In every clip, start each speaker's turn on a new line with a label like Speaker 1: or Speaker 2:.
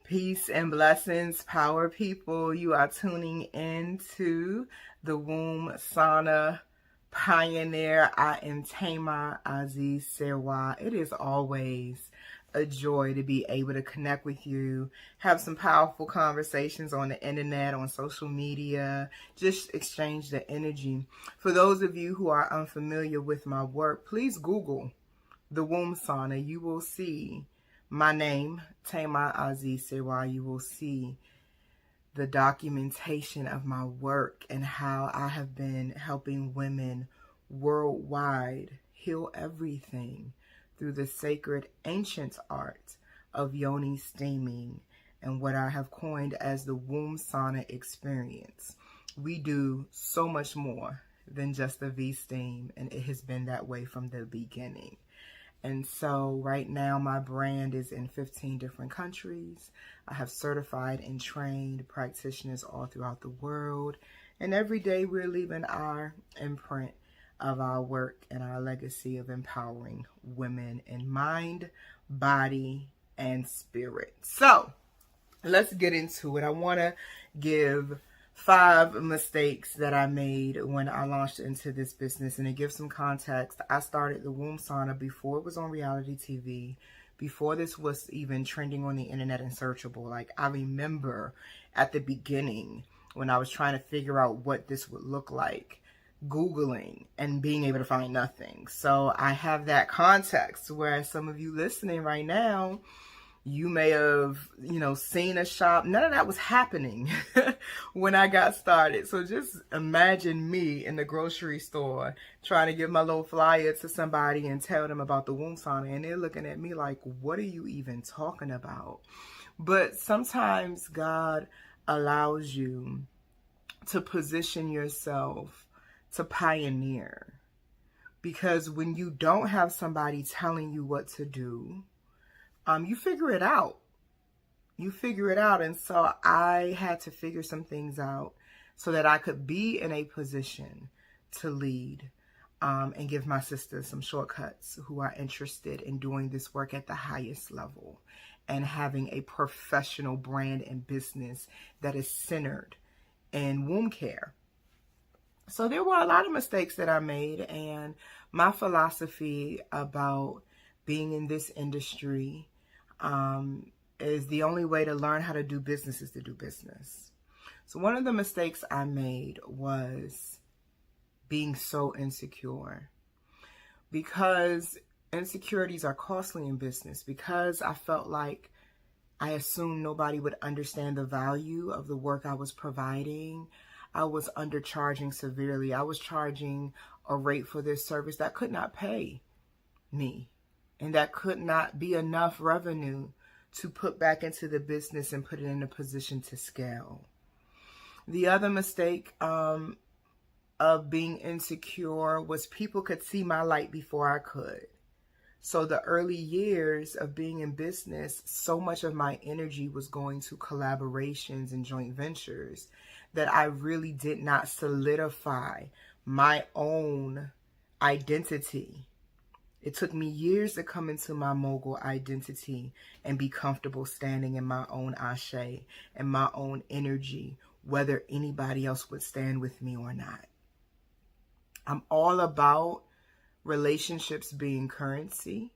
Speaker 1: Peace and blessings, power people. You are tuning into the Womb Sauna Pioneer. I am Thema Azize Serwa. It is always a joy to be able to connect with you, have some powerful conversations on the internet, on social media, just exchange the energy. For those of you who are unfamiliar with my work, please Google the Womb Sauna. You will see my name, Thema Azize Serwa. You will see the documentation of my work and how I have been helping women worldwide heal everything through the sacred ancient art of yoni steaming and what I have coined as the womb sauna experience. We do so much more than just the VSteam, and it has been that way from the beginning. And so right now my brand is in 15 different countries. I have certified and trained practitioners all throughout the world. And every day we're leaving our imprint of our work and our legacy of empowering women in mind, body, and spirit. So let's get into it. I want to give 5 mistakes that I made when I launched into this business. And to give some context, I started the womb sauna before it was on reality TV, before this was even trending on the internet and searchable. Like, I remember at the beginning when I was trying to figure out what this would look like, Googling and being able to find nothing. So I have that context, whereas some of you listening right now, you may have, seen a shop. None of that was happening when I got started. So just imagine me in the grocery store trying to give my little flyer to somebody and tell them about the womb sauna. And they're looking at me like, what are you even talking about? But sometimes God allows you to position yourself to pioneer. Because when you don't have somebody telling you what to do, you figure it out. And so I had to figure some things out so that I could be in a position to lead and give my sisters some shortcuts who are interested in doing this work at the highest level and having a professional brand and business that is centered in womb care. So there were a lot of mistakes that I made, and my philosophy about being in this industry is the only way to learn how to do business is to do business. So one of the mistakes I made was being so insecure, because insecurities are costly in business, because I felt like I assumed nobody would understand the value of the work I was providing. I was undercharging severely. I was charging a rate for this service that could not pay me, and that could not be enough revenue to put back into the business and put it in a position to scale. The other mistake of being insecure was people could see my light before I could. So the early years of being in business, so much of my energy was going to collaborations and joint ventures that I really did not solidify my own identity. It took me years to come into my mogul identity and be comfortable standing in my own ashe and my own energy, whether anybody else would stand with me or not. I'm all about relationships being currency,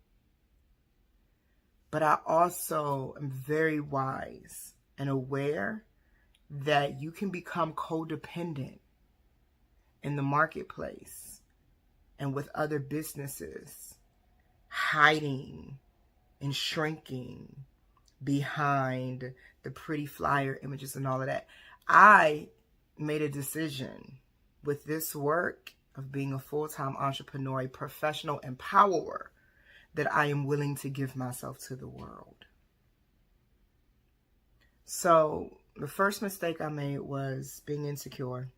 Speaker 1: but I also am very wise and aware that you can become codependent in the marketplace and with other businesses, hiding and shrinking behind the pretty flyer images and all of that. I made a decision with this work of being a full-time entrepreneur, a professional empowerer, that I am willing to give myself to the world. So the first mistake I made was being insecure,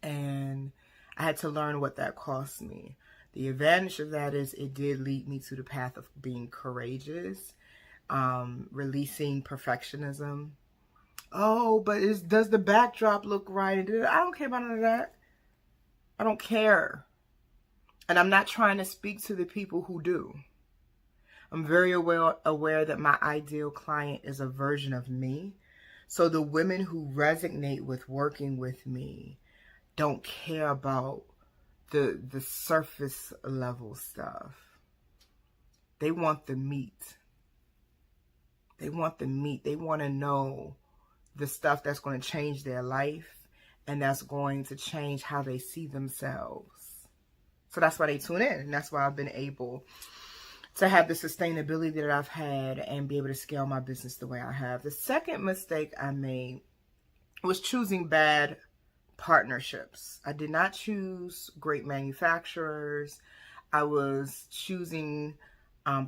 Speaker 1: and I had to learn what that cost me. The advantage of that is it did lead me to the path of being courageous, releasing perfectionism. Oh, but does the backdrop look right? I don't care about none of that. I don't care. And I'm not trying to speak to the people who do. I'm very aware that my ideal client is a version of me. So the women who resonate with working with me don't care about the surface level stuff. They want the meat. They want the meat. They want to know the stuff that's going to change their life and that's going to change how they see themselves. So that's why they tune in, and that's why I've been able to have the sustainability that I've had and be able to scale my business the way I have. The second mistake I made was choosing bad partnerships. I did not choose great manufacturers. I was choosing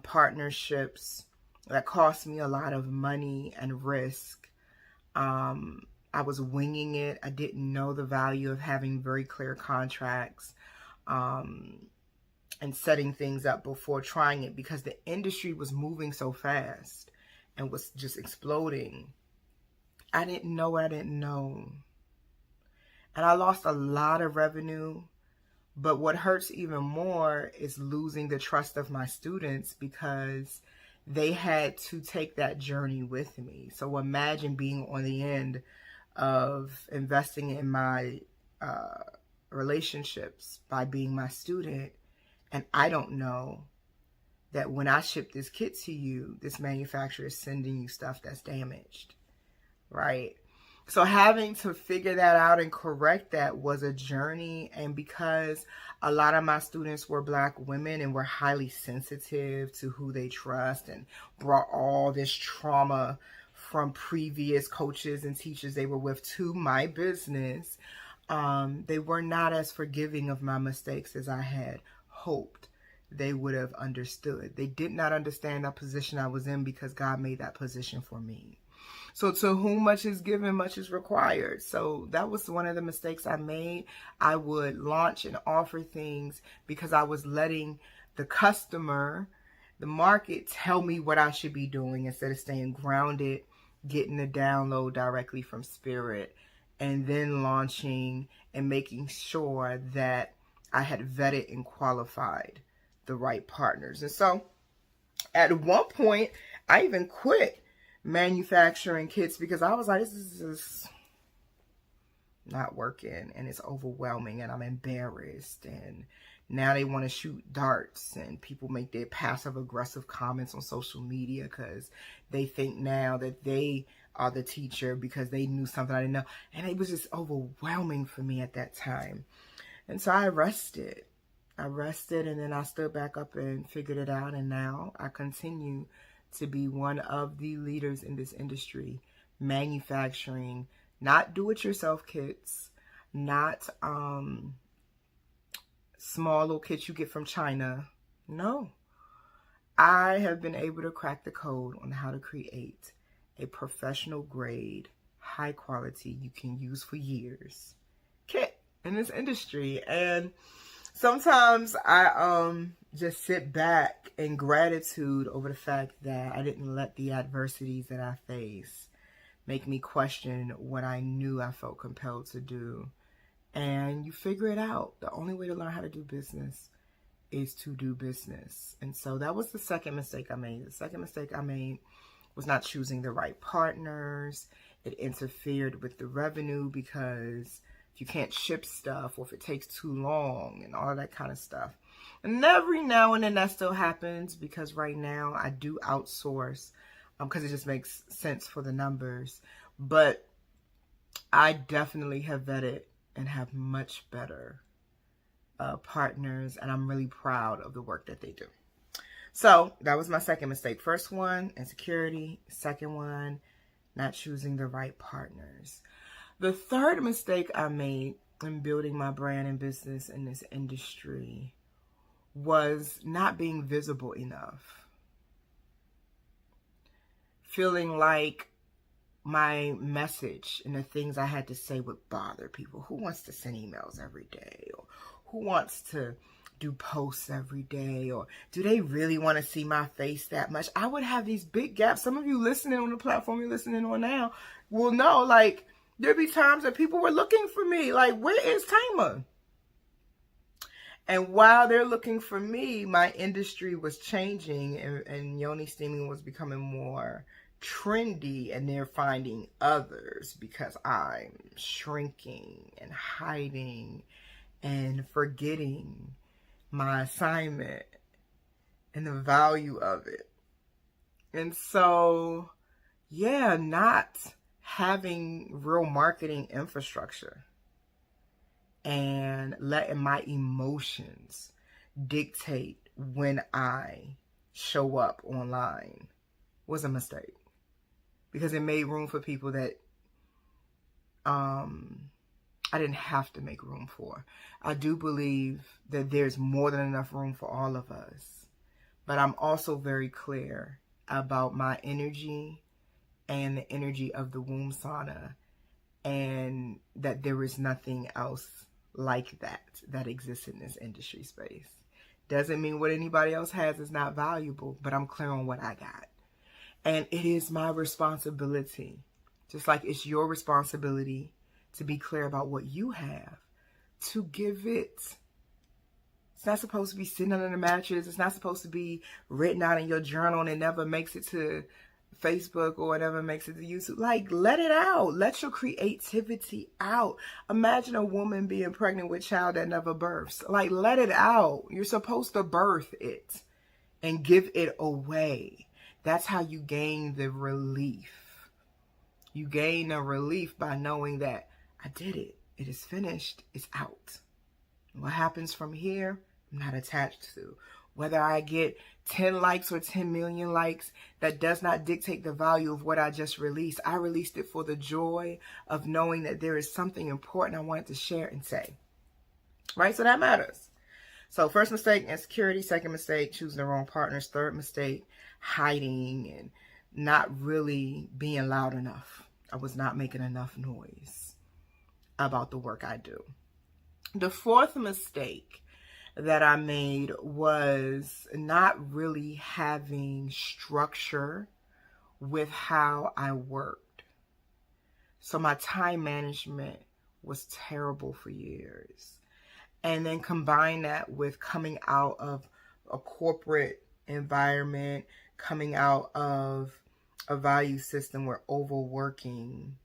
Speaker 1: partnerships that cost me a lot of money and risk. I was winging it. I didn't know the value of having very clear contracts and setting things up before trying it, because the industry was moving so fast and was just exploding. I didn't know what I didn't know. And I lost a lot of revenue. But what hurts even more is losing the trust of my students, because they had to take that journey with me. So imagine being on the end of investing in my relationships by being my student, and I don't know that when I ship this kit to you, this manufacturer is sending you stuff that's damaged, right? So having to figure that out and correct that was a journey. And because a lot of my students were Black women and were highly sensitive to who they trust and brought all this trauma from previous coaches and teachers they were with to my business, they were not as forgiving of my mistakes as I had hoped they would have understood. They did not understand the position I was in, because God made that position for me. So to whom much is given, much is required. So that was one of the mistakes I made. I would launch and offer things because I was letting the customer, the market, tell me what I should be doing instead of staying grounded, getting the download directly from Spirit, and then launching and making sure that I had vetted and qualified the right partners. And so at one point, I even quit manufacturing kits because I was like, this is just not working and it's overwhelming and I'm embarrassed. And now they want to shoot darts and people make their passive aggressive comments on social media because they think now that they are the teacher because they knew something I didn't know. And it was just overwhelming for me at that time. And so I rested and then I stood back up and figured it out. And now I continue to be one of the leaders in this industry, manufacturing, not do-it-yourself kits, not small little kits you get from China. No, I have been able to crack the code on how to create a professional grade, high quality, you can use for years kit in this industry. And sometimes I just sit back in gratitude over the fact that I didn't let the adversities that I face make me question what I knew I felt compelled to do. And you figure it out. The only way to learn how to do business is to do business. And so that was the second mistake I made. The second mistake I made was not choosing the right partners. It interfered with the revenue because if you can't ship stuff or if it takes too long and all that kind of stuff. And every now and then that still happens because right now I do outsource because it just makes sense for the numbers. But I definitely have vetted and have much better partners, and I'm really proud of the work that they do. So that was my second mistake. First one, insecurity. Second one, not choosing the right partners. The third mistake I made in building my brand and business in this industry was not being visible enough. Feeling like my message and the things I had to say would bother people. Who wants to send emails every day? Or who wants to do posts every day? Or do they really want to see my face that much? I would have these big gaps. Some of you listening on the platform you're listening on now will know, like, there'd be times that people were looking for me. Like, where is Thema? And while they're looking for me, my industry was changing, and yoni steaming was becoming more trendy, and they're finding others because I'm shrinking and hiding and forgetting my assignment and the value of it. And so, yeah, not having real marketing infrastructure and letting my emotions dictate when I show up online was a mistake, because it made room for people that I didn't have to make room for. I do believe that there's more than enough room for all of us, but I'm also very clear about my energy and the energy of the womb sauna, and that there is nothing else like that exists in this industry space. Doesn't mean what anybody else has is not valuable, but I'm clear on what I got. And it is my responsibility, just like it's your responsibility to be clear about what you have, to give it. It's not supposed to be sitting under the mattress. It's not supposed to be written out in your journal and it never makes it to Facebook or whatever makes it to YouTube. Like, let it out. Let your creativity out. Imagine a woman being pregnant with a child that never births. Like, let it out. You're supposed to birth it and give it away. That's how you gain the relief. You gain the relief by knowing that I did it. It is finished. It's out. What happens from here, I'm not attached to. Whether I get 10 likes or 10 million likes, that does not dictate the value of what I just released. I released it for the joy of knowing that there is something important I wanted to share and say. Right? So that matters. So first mistake, insecurity. Second mistake, choosing the wrong partners. Third mistake, hiding and not really being loud enough. I was not making enough noise about the work I do. The fourth mistake that I made was not really having structure with how I worked. So my time management was terrible for years. And then combine that with coming out of a corporate environment, coming out of a value system where overworking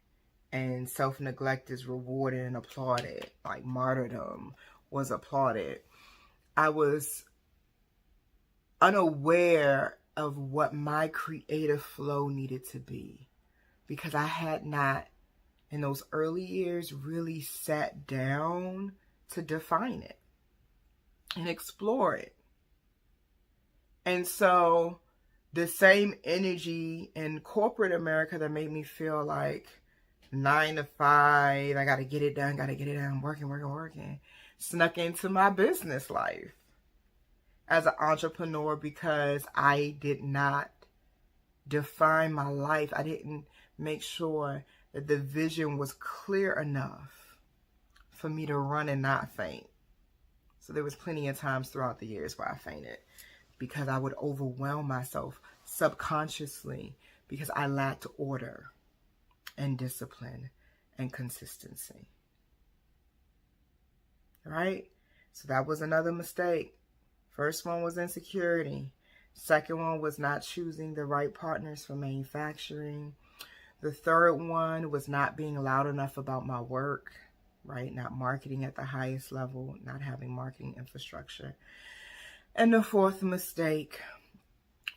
Speaker 1: and self-neglect is rewarded and applauded, like martyrdom was applauded. I was unaware of what my creative flow needed to be, because I had not, in those early years, really sat down to define it and explore it. And so the same energy in corporate America that made me feel like 9 to 5, I got to get it done, I'm working, snuck into my business life as an entrepreneur, because I did not define my life. I didn't make sure that the vision was clear enough for me to run and not faint. So there was plenty of times throughout the years where I fainted because I would overwhelm myself subconsciously because I lacked order and discipline and consistency. Right? So that was another mistake. First one was insecurity. Second one was not choosing the right partners for manufacturing. The third one was not being loud enough about my work, right? Not marketing at the highest level, not having marketing infrastructure. And the fourth mistake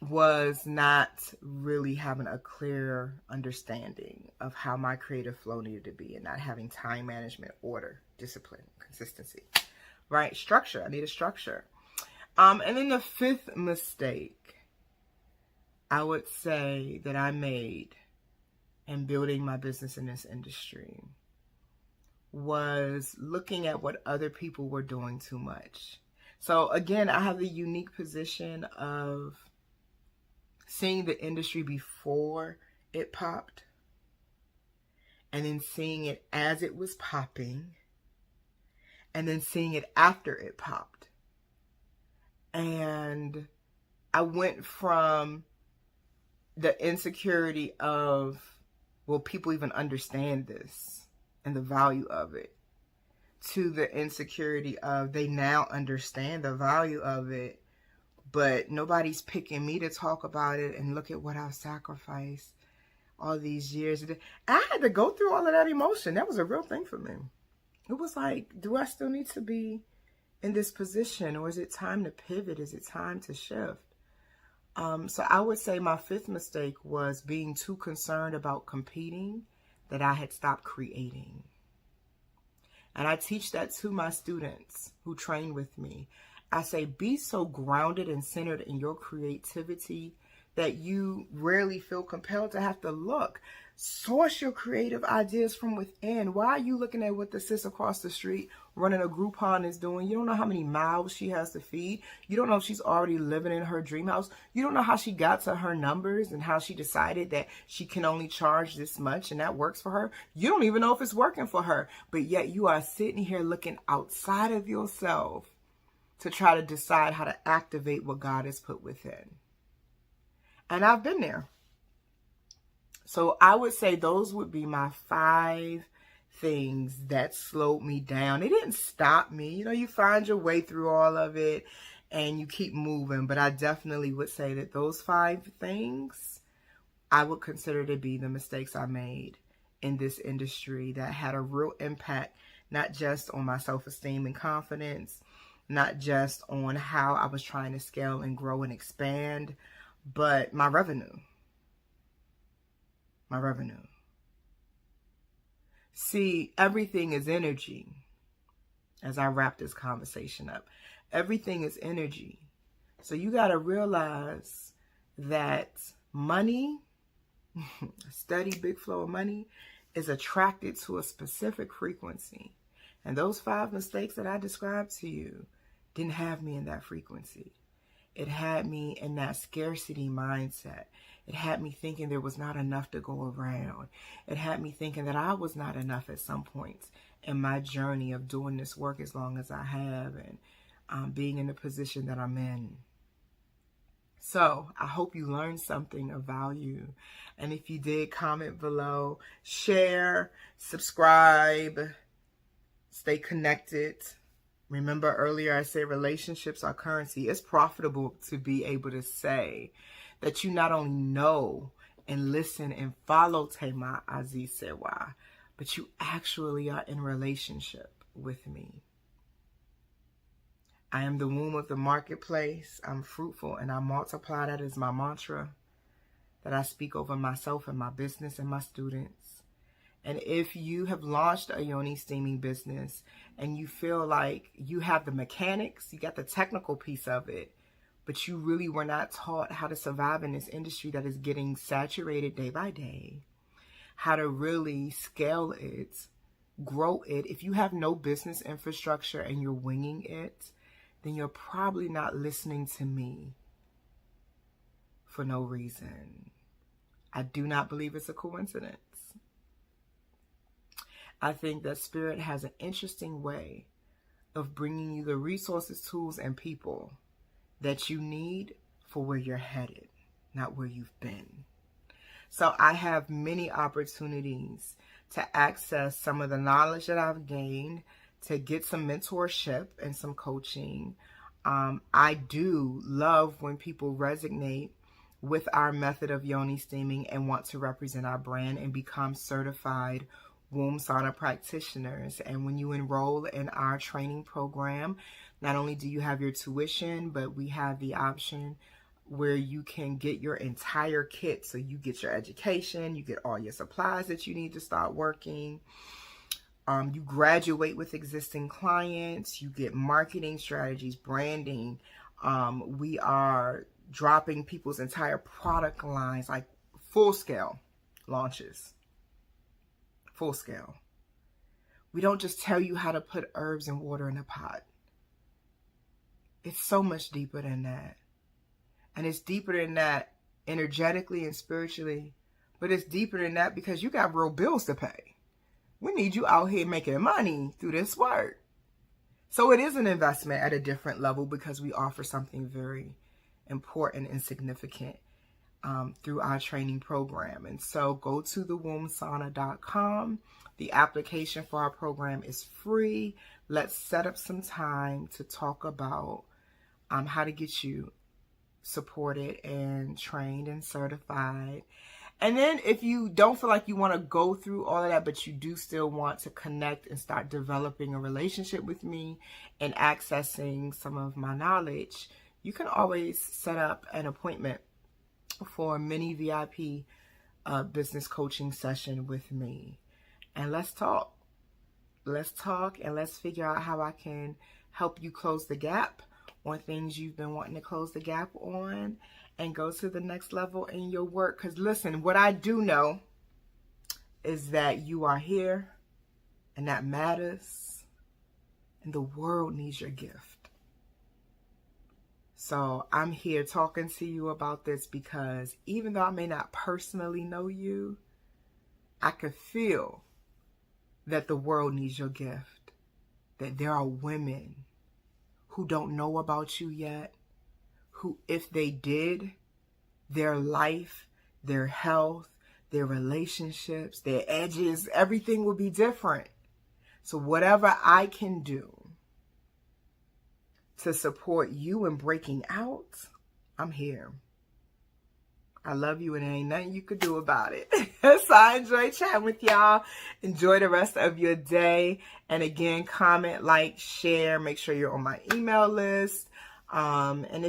Speaker 1: was not really having a clear understanding of how my creative flow needed to be, and not having time management, order, discipline, consistency, right? Structure. I need a structure. And then the fifth mistake I would say that I made in building my business in this industry was looking at what other people were doing too much. So again, I have the unique position of seeing the industry before it popped, and then seeing it as it was popping, and then seeing it after it popped. And I went from the insecurity of, will people even understand this and the value of it, to the insecurity of they now understand the value of it, but nobody's picking me to talk about it, and look at what I've sacrificed all these years. I had to go through all of that emotion. That was a real thing for me. It was like, do I still need to be in this position, or is it time to pivot? Is it time to shift? So I would say my fifth mistake was being too concerned about competing that I had stopped creating. And I teach that to my students who train with me. I say, be so grounded and centered in your creativity that you rarely feel compelled to have to look. Source your creative ideas from within. Why are you looking at what the sis across the street running a Groupon is doing? You don't know how many mouths she has to feed. You don't know if she's already living in her dream house. You don't know how she got to her numbers and how she decided that she can only charge this much and that works for her. You don't even know if it's working for her. But yet you are sitting here looking outside of yourself to try to decide how to activate what God has put within. And I've been there. So I would say those would be my 5 things that slowed me down. It didn't stop me. You know, you find your way through all of it and you keep moving. But I definitely would say that those 5 things I would consider to be the mistakes I made in this industry that had a real impact, not just on my self-esteem and confidence, not just on how I was trying to scale and grow and expand, but my revenue. My revenue. See, everything is energy. As I wrap this conversation up, everything is energy. So you got to realize that money, a steady big flow of money, is attracted to a specific frequency. And those 5 mistakes that I described to you didn't have me in that frequency. It had me in that scarcity mindset. It had me thinking there was not enough to go around. It had me thinking that I was not enough at some points in my journey of doing this work as long as I have and being in the position that I'm in. So I hope you learned something of value. And if you did, comment below, share, subscribe, stay connected. Remember earlier I said relationships are currency. It's profitable to be able to say that you not only know and listen and follow Thema Azize Serwa, but you actually are in relationship with me. I am the womb of the marketplace. I'm fruitful and I multiply. That is my mantra that I speak over myself and my business and my students. And if you have launched a yoni steaming business and you feel like you have the mechanics, you got the technical piece of it, but you really were not taught how to survive in this industry that is getting saturated day by day, how to really scale it, grow it. If you have no business infrastructure and you're winging it, then you're probably not listening to me for no reason. I do not believe it's a coincidence. I think that Spirit has an interesting way of bringing you the resources, tools, and people that you need for where you're headed, not where you've been. So I have many opportunities to access some of the knowledge that I've gained, to get some mentorship and some coaching. I do love when people resonate with our method of yoni steaming and want to represent our brand and become certified womb sauna practitioners. And when you enroll in our training program, not only do you have your tuition, but we have the option where you can get your entire kit. So you get your education, you get all your supplies that you need to start working. You graduate with existing clients, you get marketing strategies, branding. We are dropping people's entire product lines, like full scale launches. Full scale. We don't just tell you how to put herbs and water in a pot. It's so much deeper than that. And it's deeper than that energetically and spiritually. But it's deeper than that because you got real bills to pay. We need you out here making money through this work. So it is an investment at a different level because we offer something very important and significant. through our training program. And so go to thewombsauna.com. The application for our program is free. Let's set up some time to talk about how to get you supported and trained and certified. And then if you don't feel like you want to go through all of that, but you do still want to connect and start developing a relationship with me and accessing some of my knowledge, you can always set up an appointment for a mini VIP business coaching session with me. And let's talk. Let's talk and let's figure out how I can help you close the gap on things you've been wanting to close the gap on and go to the next level in your work. Because listen, what I do know is that you are here and that matters, and the world needs your gift. So I'm here talking to you about this because even though I may not personally know you, I can feel that the world needs your gift, that there are women who don't know about you yet, who, if they did, their life, their health, their relationships, their edges, everything will be different. So whatever I can do to support you in breaking out, I'm here. I love you and there ain't nothing you could do about it. So I enjoy chatting with y'all. Enjoy the rest of your day. And again, comment, like, share, make sure you're on my email list. And